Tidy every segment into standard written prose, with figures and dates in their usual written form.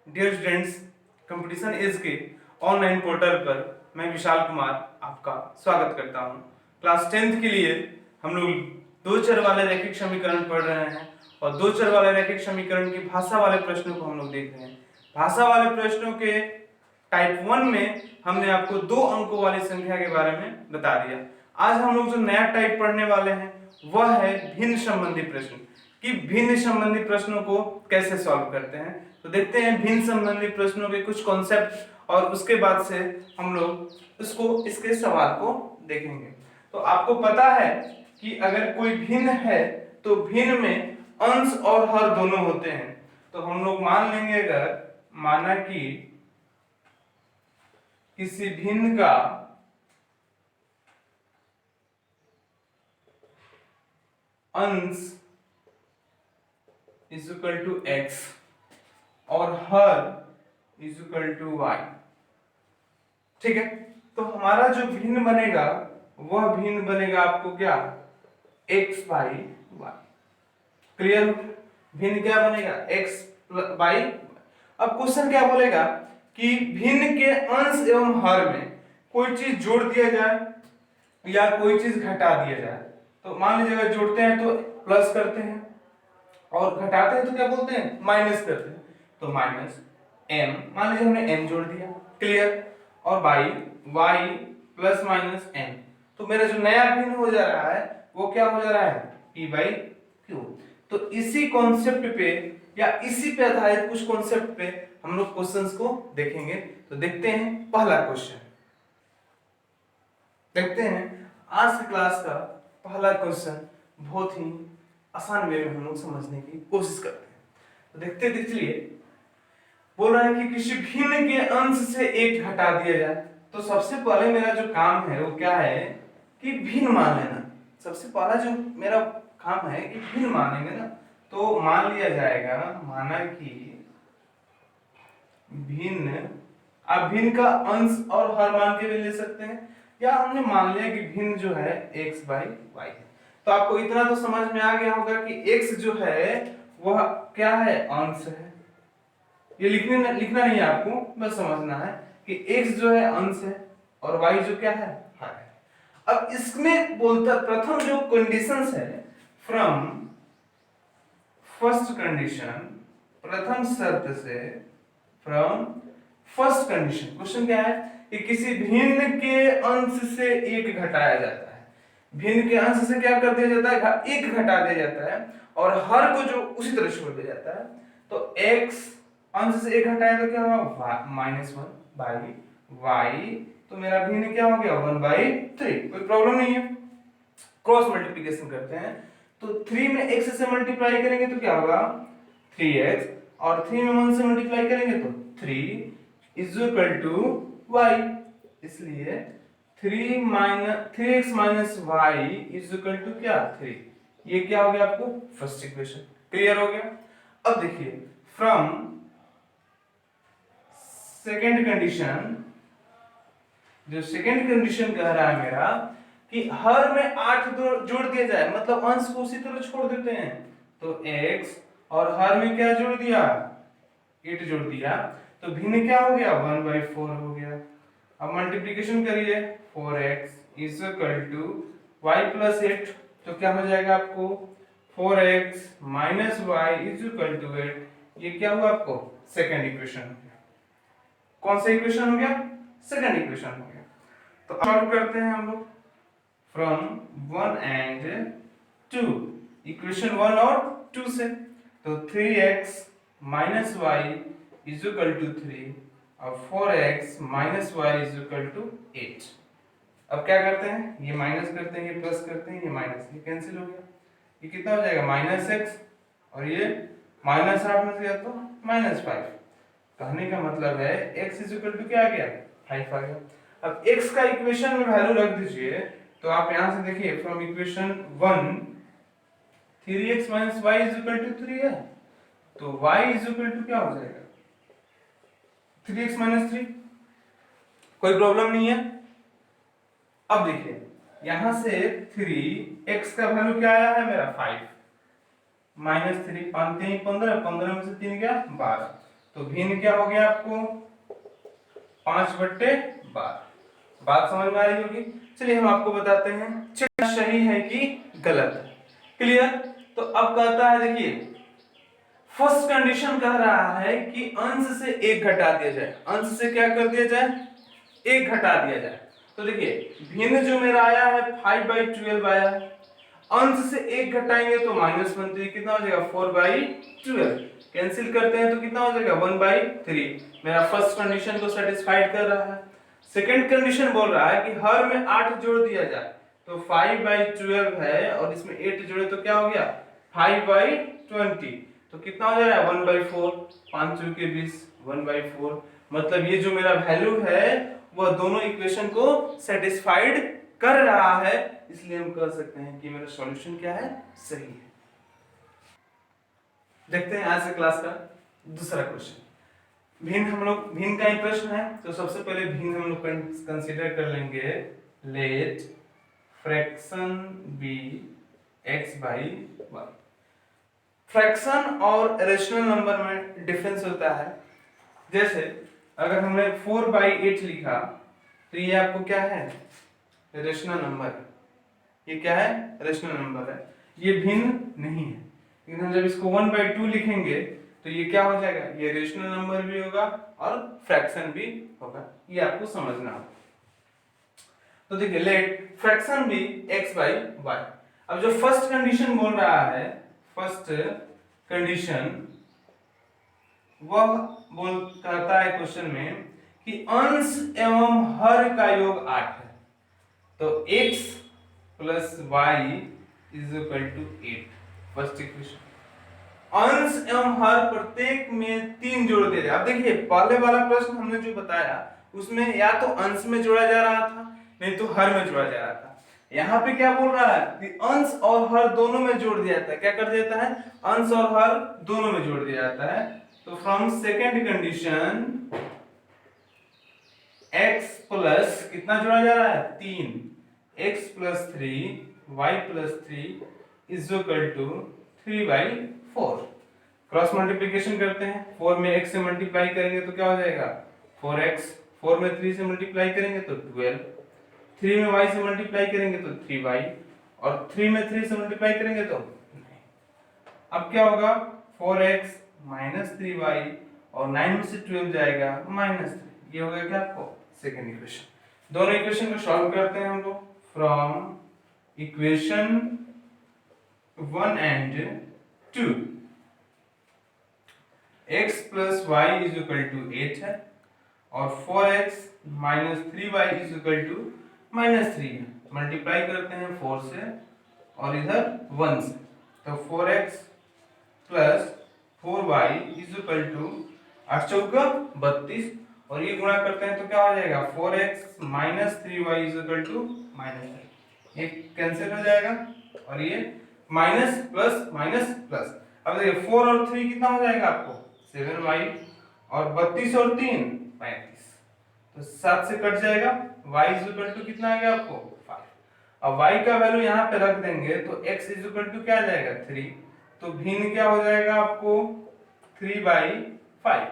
Dear students, competition as के online portal पर मैं विशाल कुमार आपका स्वागत करता हूं। क्लास 10th के लिए हम लोग दो चर वाले रैखिक समीकरण पढ़ रहे हैं और दो चर वाले रैखिक समीकरण की भाषा वाले प्रश्नों को हम लोग देख रहे हैं। भाषा वाले प्रश्नों के टाइप 1 में हमने आपको 2 अंकों वाली संख्या के बारे में बता दिया। आज हम लोग जो नया टाइप पढ़ने वाले हैं वह है भिन्न संबंधी प्रश्न, कि भिन्न संबंधी प्रश्नों को कैसे सॉल्व करते हैं। तो देखते हैं भिन्न संबंधी प्रश्नों के कुछ कॉन्सेप्ट और उसके बाद से हम लोग इसके सवाल को देखेंगे। तो आपको पता है कि अगर कोई भिन्न है तो भिन्न में अंश और हर दोनों होते हैं। तो हम लोग मान लेंगे, अगर माना कि किसी भिन्न का अंश इज इक्वल टू एक्स और हर इज इक्वल टू वाई, ठीक है। तो हमारा जो भिन्न बनेगा वह भिन्न बनेगा आपको क्या, x बाई वाई। क्लियर? भिन्न क्या बनेगा, x बाई। अब क्वेश्चन क्या बोलेगा कि भिन्न के अंश एवं हर में कोई चीज जोड़ दिया जाए या कोई चीज घटा दिया जाए। तो मान लीजिए अगर जोड़ते हैं तो प्लस करते हैं और घटाते हैं तो क्या बोलते हैं, माइनस करते हैं। तो माइनस m, मान लीजिए हमने m जोड़ दिया, क्लियर। और by y plus minus m। तो मेरा जो नया भिन्न हो जा रहा है वो क्या हो जा रहा है, p बाई q। तो इसी कॉन्सेप्ट पे या इसी पे आधारित कुछ कॉन्सेप्ट पे हम लोग क्वेश्चंस को देखेंगे। तो देखते हैं पहला क्वेश्चन, देखते हैं आज की क्लास का पहला क्वेश्चन। बहुत ही आसान वे में हम लोग समझने की कोशिश करते हैं। तो देखते चलिए, बोल रहा है कि किसी भिन्न के अंश से एक घटा दिया जाए। तो सबसे पहले मेरा जो काम है वो क्या है कि भिन्न मान लेना। सबसे पहला जो मेरा काम है कि भिन्न मानेंगे ना, तो मान लिया जाएगा, माना कि भिन्न, आप भिन्न का अंश और हर मान के भी ले सकते हैं, या हमने मान लिया कि भिन्न जो है x बाई वाई है। तो आपको इतना तो समझ में आ गया होगा कि x जो है वह क्या है, अंश है। ये लिखना नहीं है आपको, बस समझना है कि x जो है अंश है और y जो क्या है, हर है। अब इसमें बोलता प्रथम जो कंडीशंस है, फ्रॉम फर्स्ट कंडीशन, प्रथम शर्त से, फ्रॉम फर्स्ट कंडीशन। क्वेश्चन क्या है कि किसी भिन्न के अंश से एक घटाया जाता है। भिन्न के अंश से क्या कर दिया जाता है, एक घटा दिया जाता है और हर को जो उसी तरह छोड़ दिया जाता है। तो x अंश से एक घटाया तो क्या होगा, माइनस वन बाई वाई। तो मेरा भिन्न क्या हो गया, 1/3। कोई प्रॉब्लम नहीं है। क्रॉस मल्टीप्लिकेशन करते हैं तो 3 में x से मल्टीप्लाई करेंगे तो क्या होगा, 3x, और 3 में 1 से मल्टीप्लाई करेंगे तो 3 इज इक्वल टू y। इसलिए 3x minus y is equal to क्या, 3। ये क्या हो गया आपको, फर्स्ट इक्वेशन। क्लियर हो गया? अब देखिए, फ्रॉम सेकेंड कंडीशन, जो सेकेंड कंडीशन कह रहा है मेरा कि हर में 8 जोड़ दिया जाए, मतलब अंश को उसी तरह छोड़ देते हैं। तो x और हर में क्या जोड़ दिया, 8 जोड़ दिया। तो भिन्न क्या हो गया, 1/4 हो गया। अब मल्टीप्लिकेशन करिए, 4x is equal to y plus 8। तो क्या हो जाएगा आपको, 4x minus y is equal to 8। ये क्या हुआ आपको, सेकेंड इक्वेशन हो गया। कौन सा इक्वेशन हो गया, सेकेंड इक्वेशन हो गया। तो सॉल्व करते हैं हम लोग फ्रॉम 1 एंड 2, इक्वेशन 1 और 2 से। तो 3x minus y is equal to 3 और 4x minus y is equal to 8। अब क्या करते हैं, ये माइनस करते हैं, ये प्लस करते हैं, ये माइनस, ये कैंसिल हो गया। ये कितना हो जाएगा, -x, और ये -8 में से गया तो -5। कहने का मतलब है x इज इक्वल टू क्या आ गया, 5 आ गया। अब x का इक्वेशन में वैल्यू रख दीजिए। तो आप यहां से देखिए, from equation 1 3x minus y is equal to 3 है। तो y इज इक्वल टू क्या हो जाएगा, 3x माइनस 3। कोई प्रॉब्लम नहीं है। अब देखिए यहां से 3x का वैल्यू क्या आया है मेरा, 5 -3, 5 3 15, 15 में से 3 गया 12। तो भिन्न क्या हो गया आपको 5/12। बात समझ में आ रही होगी। चलिए हम आपको बताते हैं चिन्ह सही है कि गलत। क्लियर। तो अब कहता है देखिए फर्स्ट कंडीशन कह रहा है कि अंश से एक घटा दिया जाए। अंश से क्या कर दिया जाए, एक घटा दिया जाए। तो देखिए भिन्न जो मेरा आया है 5/12 आया है, अंश से एक घटाएंगे तो -1, तो ये कितना हो जाएगा 4/12। कैंसिल करते हैं तो कितना हो जाएगा 1/3। मेरा फर्स्ट कंडीशन को सेटिस्फाइड कर रहा है। सेकंड कंडीशन बोल रहा है कि हर में 8 जोड़ दिया जाए, तो 5/12 है और इसमें 8 जोड़े तो क्या हो गया 5/20, तो कितना हो जाएगा 1/4। 5 के 20 1/4। मतलब ये जो मेरा वैल्यू है वह दोनों इक्वेशन को सेटिस्फाइड कर रहा है, इसलिए हम कह सकते हैं कि मेरा सॉल्यूशन क्या है, सही है। देखते हैं आज के क्लास का दूसरा क्वेश्चन। भिन्न का ही प्रश्न है, तो सबसे पहले भिन्न हम लोग कंसीडर कर लेंगे। Let fraction be x/y। Fraction और रेशनल नंबर में डिफरेंस होता है। जैसे अगर हमने 4/8 लिखा तो ये आपको क्या है, रेशनल नंबर। ये क्या है, रेशनल नंबर है, ये भिन्न नहीं है। लेकिन हम जब इसको 1/2 लिखेंगे तो ये क्या हो जाएगा, ये रेशनल नंबर भी होगा और फ्रैक्शन भी होगा। ये आपको समझना होगा। तो देखिए लेट फ्रैक्शन भी x/y। अब जो फर्स्ट कंडीशन बोल रहा है, फर्स्ट कंडीशन वह कहता है क्वेश्चन में कि अंश एवं हर का योग 8 है। तो x + y = 8। फर्स्ट इक्वेशन अंश एवं हर प्रत्येक में 3 जोड़ दिया जाए। अब देखिए पहले वाला प्रश्न हमने जो बताया उसमें या तो अंश में जोड़ा जा रहा था नहीं तो हर में जोड़ा जा रहा था। यहाँ पे क्या बोल रहा है कि अंश और हर दोनों में जोड़ दिया जाता है। क्या कर देता है, अंश और हर दोनों में जोड़ दिया जाता है। तो from second condition x plus कितना जोड़ा जा रहा है 3, x + 3 y + 3 = 3/4। क्रॉस मल्टीप्लिकेशन करते हैं। 4 में x से मल्टीप्लाई करेंगे तो क्या हो जाएगा 4x, 4 में 3 से मल्टीप्लाई करेंगे तो 12, 3 में y से मल्टीप्लाई करेंगे तो 3y, और 3 में 3 से मल्टीप्लाई करेंगे तो अब क्या होगा 4x - 3y, और 9 में से 12 जाएगा -3। ये हो गया क्या आपको सेकंड इक्वेशन। दोनों इक्वेशन को सॉल्व करते हैं हम लोग। From equation 1 and 2 x + y = 8 है और 4x - 3y = -3 है। मल्टीप्लाई करते हैं 4 से और इधर 1 से, तो 4x + 4y = 8 चौका 32, और ये गुणा करते हैं तो क्या हो जाएगा 4x - 3y = -3। ये कैंसिल हो जाएगा और ये माइनस प्लस माइनस प्लस। अब देखिए 4 और 3 कितना हो जाएगा आपको 7y, और 32 और 3 35, तो 7 से कट जाएगा। y = कितना आ गया आपको 5। अब y का वैल्यू यहाँ पे रख देंगे तो x = क्या आ जाएगा 3, तो भिन्न क्या हो जाएगा आपको 3/5।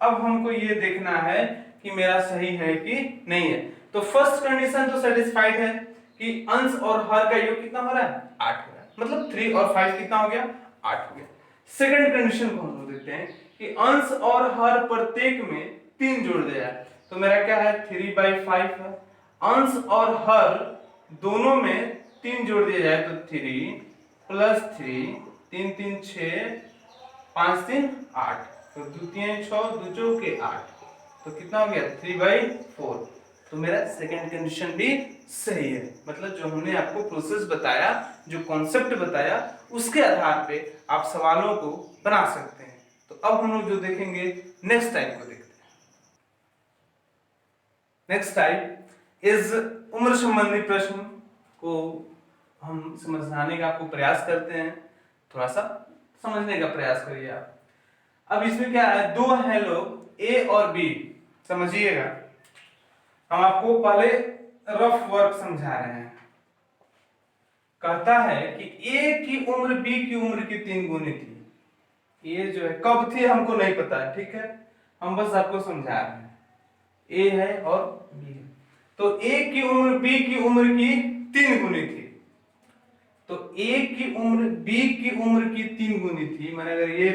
अब हमको ये देखना है कि मेरा सही है कि नहीं है। तो फर्स्ट कंडीशन तो सेटिस्फाइड है कि अंश और हर का योग कितना हो रहा है 8 हो रहा है, मतलब 3 और 5 कितना हो गया 8 हो गया। सेकंड कंडीशन को हम लोग देखते हैं कि अंश और हर प्रत्येक में 3 जोड़ दिया है, तो मेरा क्या है 3/5 है। अंश और हर दोनों में 3 जोड़ दिया जाए तो 3 + 3 3 3 6 5 3 8, तो 2 3 6 2 चौके 8, तो कितना हो गया 3/4। तो मेरा सेकंड कंडीशन भी सही है। मतलब जो हमने आपको प्रोसेस बताया, जो कॉन्सेप्ट बताया, उसके आधार पे आप सवालों को बना सकते हैं। तो अब हम लोग जो देखेंगे नेक्स्ट टाइप को देखते हैं। नेक्स्ट टाइप इज उम्र संबंधी प्रश्न को हम समझाने का आपको प्रयास करते हैं। थोड़ा सा समझने का प्रयास करिए आप। अब इसमें क्या है, दो हैं लोग ए और बी, समझिएगा। हम आपको पहले रफ वर्क समझा रहे हैं। कहता है कि ए की उम्र बी की उम्र की 3 गुनी थी। ये जो है कब थी हमको नहीं पता है, ठीक है। हम बस आपको समझा रहे हैं, ए है और बी है। तो ए की उम्र बी की उम्र की 3 गुनी थी, तो ए की उम्र बी की उम्र की 3 गुनी थी, माने अगर ये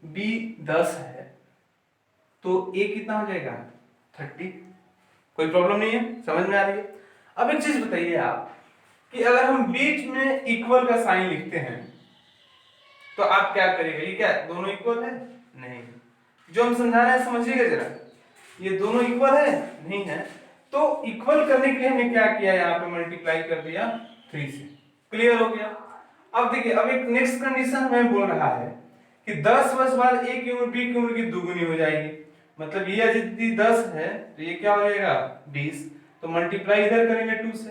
बी 10 है तो ए कितना हो जाएगा 30। कोई प्रॉब्लम नहीं है, समझ में आ रही है। अब एक चीज बताइए आप कि अगर हम बीच में इक्वल का साइन लिखते हैं तो आप क्या करेंगे, ये क्या दोनों इक्वल है? नहीं। जो हम समझा रहे हैं समझिएगा जरा, ये दोनों इक्वल है नहीं है, तो इक्वल करने के लिए हमने क्या किया, यहाँ पे मल्टीप्लाई कर दिया 3 से। क्लियर हो गया। अब देखिए, अब एक नेक्स्ट कंडीशन हमें बोल रहा है कि 10 वर्ष बाद ए की उम्र बी की उम्र की दुगुनी हो जाएगी, मतलब ये यदि 10 है तो ये क्या हो जाएगा 20, तो मल्टीप्लाई इधर करेंगे 2 से।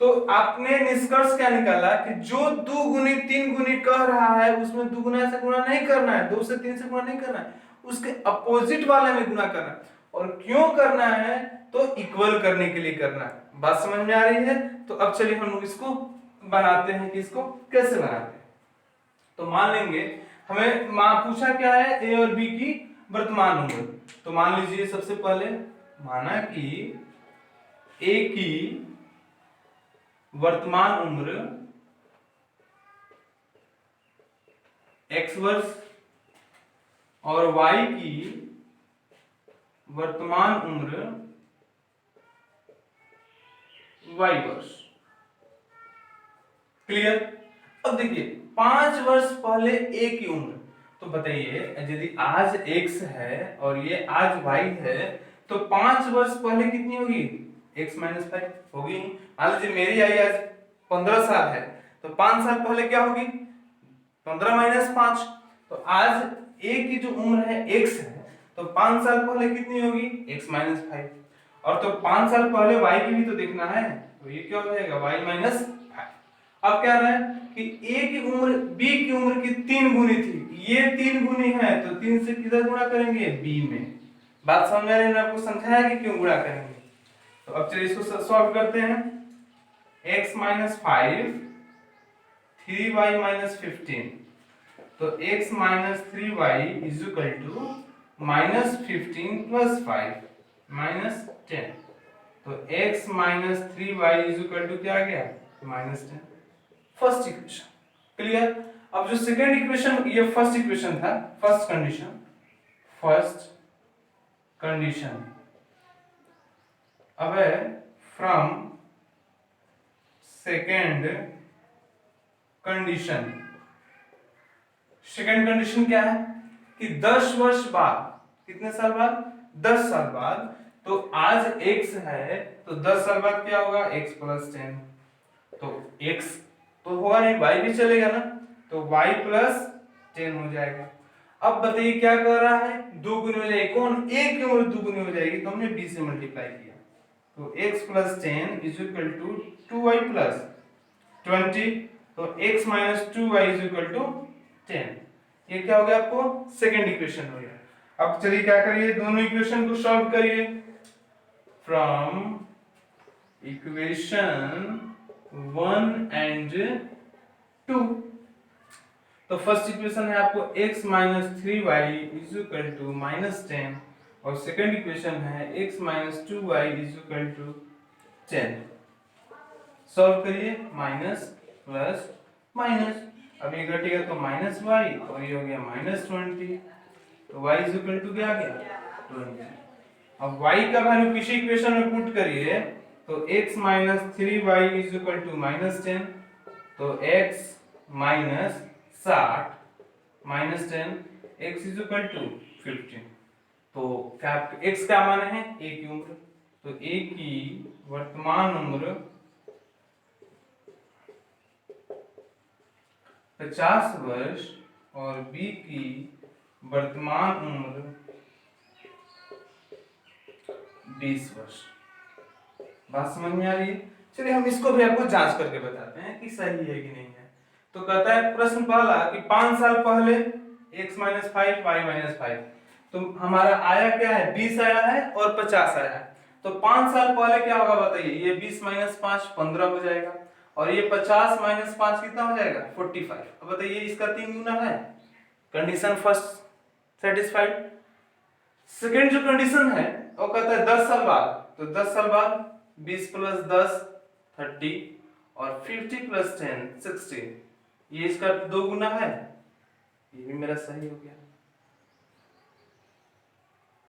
तो आपने निष्कर्ष क्या निकाला कि जो 2 गुनी 3 गुनी कह रहा है उसमें 2 गुना से गुणा नहीं करना है, 2 से 3 से गुणा नहीं करना है, उसके अपोजिट वाले में गुणा करना है। और क्यों करना है, तो इक्वल करने के लिए करना है। बात समझ में आ रही है। तो अब चलिए हम लोग इसको बनाते हैं कि इसको कैसे बनाते हैं। तो मान लेंगे हमें पूछा क्या है, ए और बी की वर्तमान उम्र। तो मान लीजिए सबसे पहले माना कि ए की वर्तमान उम्र x वर्ष और y की वर्तमान उम्र y वर्ष। क्लियर। अब देखिए 5 वर्ष पहले a की उम्र, तो बताइए यदि आज x है और ये आज y है तो 5 वर्ष पहले कितनी होगी, x माइनस 5 होगी। मान लीजिए मेरी आई आज 15 साल है तो 5 साल पहले क्या होगी 15 माइनस 5। तो आज a की जो उम्र है x है तो 5 साल पहले कितनी होगी x माइनस 5, और तो 5 साल पहले y की भी तो देखना है, तो ये क्या हो जाएगा y माइनस 5। अब क्या रहा है कि a की उम्र b की उम्र की 3 गुनी थी, ये 3 गुनी है तो 3 से किधर गुणा करेंगे b में। बात समझ में आ रही है, आपको समझाया कि क्यों गुणा करेंगे। तो अब चलिए इसको सॉल्व करते हैं। x माइनस 5 3y माइनस 15, तो x minus 3y is equal to minus 15 plus 5 minus 10, तो x minus 3y is equal to क्या आ गया माइनस 10। First equation clear. अब जो सेकंड इक्वेशन, ये फर्स्ट इक्वेशन था, फर्स्ट कंडीशन। अब फ्रॉम सेकंड कंडीशन क्या है कि 10 वर्ष बाद, कितने साल बाद 10 साल बाद, तो आज x है तो 10 साल बाद क्या होगा x प्लस 10, तो x तो होगा नहीं y भी चलेगा ना, तो y प्लस 10 हो जाएगा। अब बताइए क्या कर रहा है, 2 गुनी हो जाएगी, कौन a की उम्र 2 गुनी हो जाएगी तो हमने b से मल्टीप्लाई किया, तो x plus 10 is equal to 2y plus 20, तो x minus 2y is equal to 10। ये क्या हो गया आपको सेकंड इक्वेशन हो गया। अब चलिए क्या करिए, दोनों इक्वेशन को सॉल्व करिए। फ्रॉम इक्वेशन 1 एंड 2, तो फर्स्ट इक्वेशन है आपको x minus 3y is equal to minus 10, और सेकंड इक्वेशन है x minus 2y is equal to 10। Solve करिए, माइनस प्लस माइनस, अब ये घटेगा तो माइनस y और ये हो गया माइनस 20, तो y इज इक्वल टू क्या आ गया 20। अब y का वैल्यू किसी इक्वेशन में पुट करिए तो x minus 3y is equal to minus 10, तो x minus 60 minus 10, x is equal to 15। तो क्या x क्या मान है a की उम्र, तो a की वर्तमान उम्र 50 वर्ष और b की वर्तमान उम्र 20 वर्ष। बात समझ में आ रही है। चलिए हम इसको भी आपको जांच करके बताते हैं कि सही है कि नहीं है। तो कहता है प्रश्न पहला कि 5 साल पहले x माइनस 5 y माइनस 5, तो हमारा आया क्या है 20 आया है और 50 आया है, तो 5 साल पहले क्या होगा बताइए, ये 20 माइनस 5 15 हो जाएगा, और ये 50 माइनस 5 कितना हो जाएगा 45। अब बताइए इसका 3 गुना है, कंडीशन फर्स्ट सेटिस्फाइड। सेकेंड जो कंडीशन है वो कहता है 10 साल बाद, तो 10 साल बाद 20 प्लस 10 30 और 50 प्लस 10 60, ये इसका 2 गुना है, ये भी मेरा सही हो गया।